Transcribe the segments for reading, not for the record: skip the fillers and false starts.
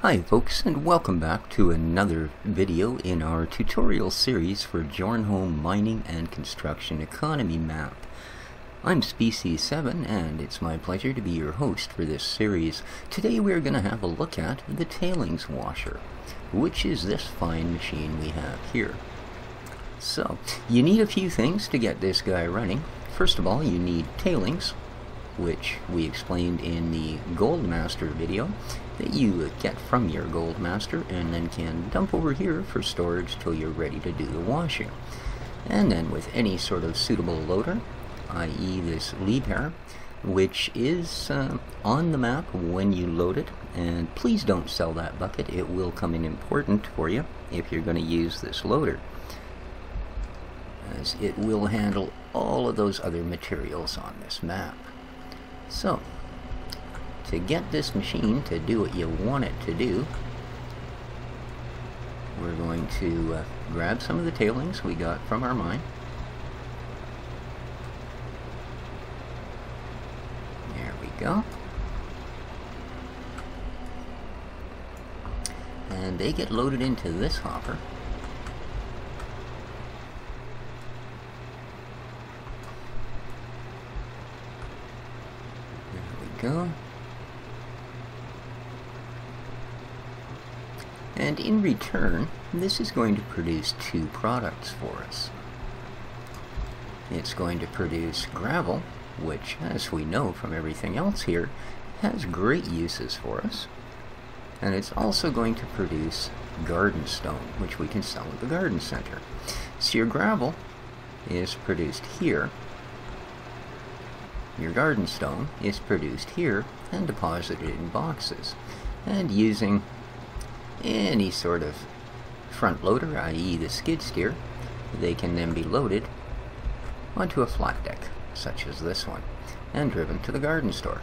Hi folks, and welcome back to another video in our tutorial series for Bjornholm Mining and Construction Economy Map. I'm Species7 and it's my pleasure to be your host for this series. Today we're going to have a look at the tailings washer, which is this fine machine we have here. So, you need a few things to get this guy running. First of all, you need tailings, which we explained in the Goldmaster video, that you get from your Goldmaster and then can dump over here for storage till you're ready to do the washing. And then with any sort of suitable loader, i.e. this Liebherr, which is on the map when you load it, and please don't sell that bucket, it will come in important for you if you're going to use this loader, as it will handle all of those other materials on this map. So, to get this machine to do what you want it to do, we're going to grab some of the tailings we got from our mine. There we go. And they get loaded into this hopper. Go. And in return, this is going to produce two products for us. It's going to produce gravel, which, as we know from everything else here, has great uses for us. And it's also going to produce garden stone, which we can sell at the garden center. So your gravel is produced here. Your garden stone is produced here and deposited in boxes. And using any sort of front loader, i.e. the skid steer, they can then be loaded onto a flat deck, such as this one, and driven to the garden store.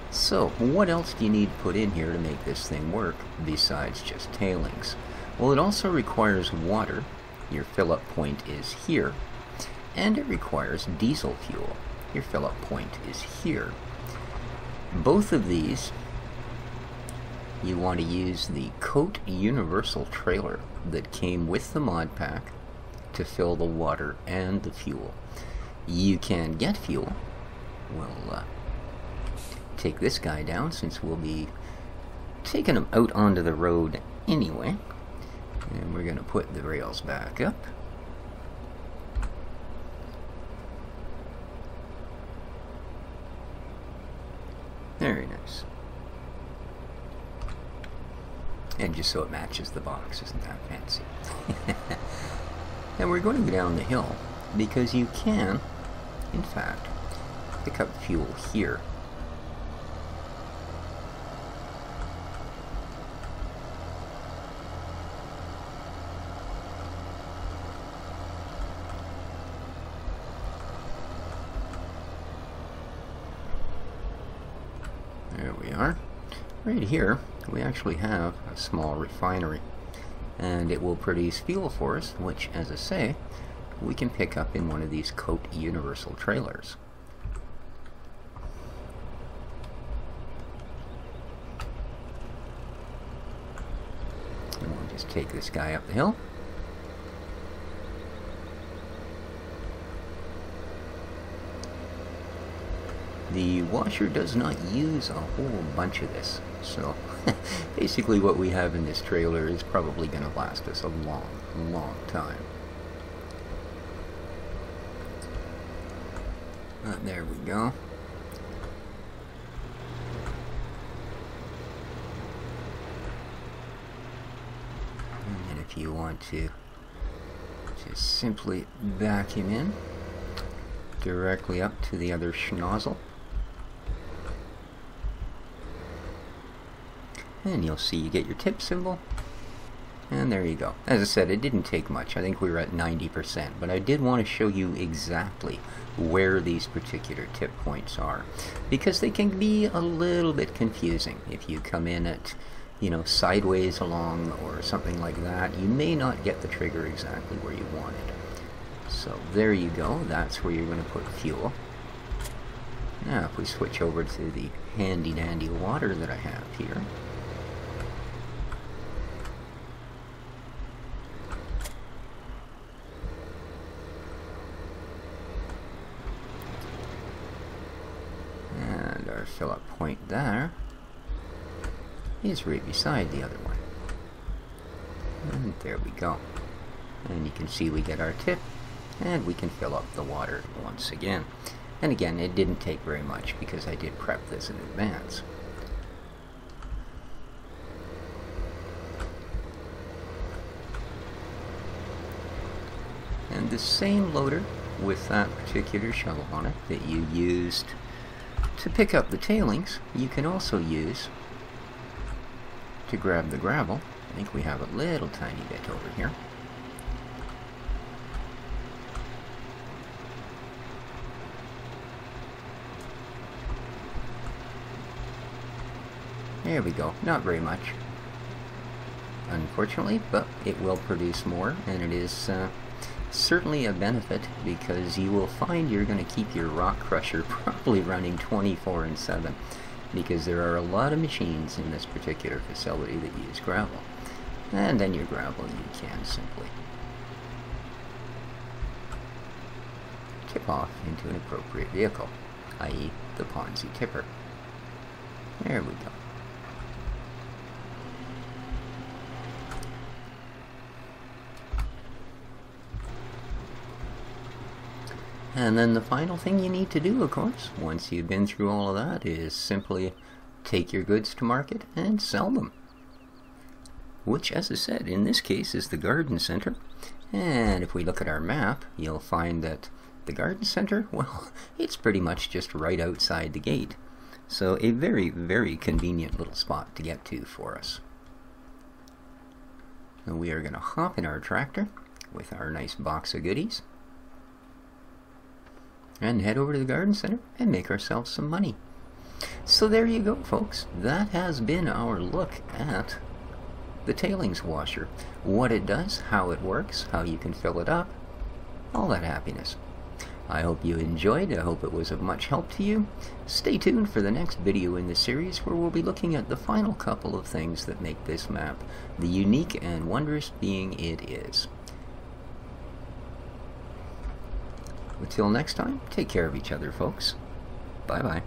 So, what else do you need put in here to make this thing work, besides just tailings? Well, it also requires water. Your fill-up point is here. And it requires diesel fuel. Your fill-up point is here. Both of these, you want to use the Coat Universal Trailer that came with the mod pack to fill the water and the fuel. You can get fuel. We'll take this guy down since we'll be taking him out onto the road anyway. And we're going to put the rails back up. Very nice. And just so it matches the box, isn't that fancy? And we're going to go down the hill because you can, in fact, pick up fuel here. There we are. Right here, we actually have a small refinery, and it will produce fuel for us, which, as I say, we can pick up in one of these Coat Universal Trailers. And we'll just take this guy up the hill. The washer does not use a whole bunch of this, so basically what we have in this trailer is probably going to last us a long time. There we go. And then if you want to just simply back him in directly up to the other schnozzle. And you'll see you get your tip symbol, and there you go. As I said, it didn't take much. I think we were at 90%, but I did want to show you exactly where these particular tip points are, because they can be a little bit confusing. If you come in at, sideways along or something like that, you may not get the trigger exactly where you want it. So there you go. That's where you're going to put fuel. Now if we switch over to the handy dandy water that I have here, fill up point there is right beside the other one. And there we go. And you can see we get our tip, and we can fill up the water once again. And again, it didn't take very much because I did prep this in advance. And the same loader with that particular shovel on it that you used to pick up the tailings, you can also use to grab the gravel. I think we have a little tiny bit over here. There we go. Not very much, unfortunately, but it will produce more, and it is certainly a benefit because you will find you're going to keep your rock crusher probably running 24/7 because there are a lot of machines in this particular facility that use gravel. And then your gravel you can simply tip off into an appropriate vehicle, i.e. the Ponzi tipper. There we go. And then the final thing you need to do, of course, once you've been through all of that, is simply take your goods to market and sell them. Which, as I said, in this case is the garden center. And if we look at our map, you'll find that the garden center, well, it's pretty much just right outside the gate. So a very, very convenient little spot to get to for us. So we are going to hop in our tractor with our nice box of goodies and head over to the garden center and make ourselves some money. So there you go, folks. That has been our look at the tailings washer. What it does, how it works, how you can fill it up, all that happiness. I hope you enjoyed. I hope it was of much help to you. Stay tuned for the next video in the series where we'll be looking at the final couple of things that make this map the unique and wondrous being it is. Until next time, take care of each other, folks. Bye-bye.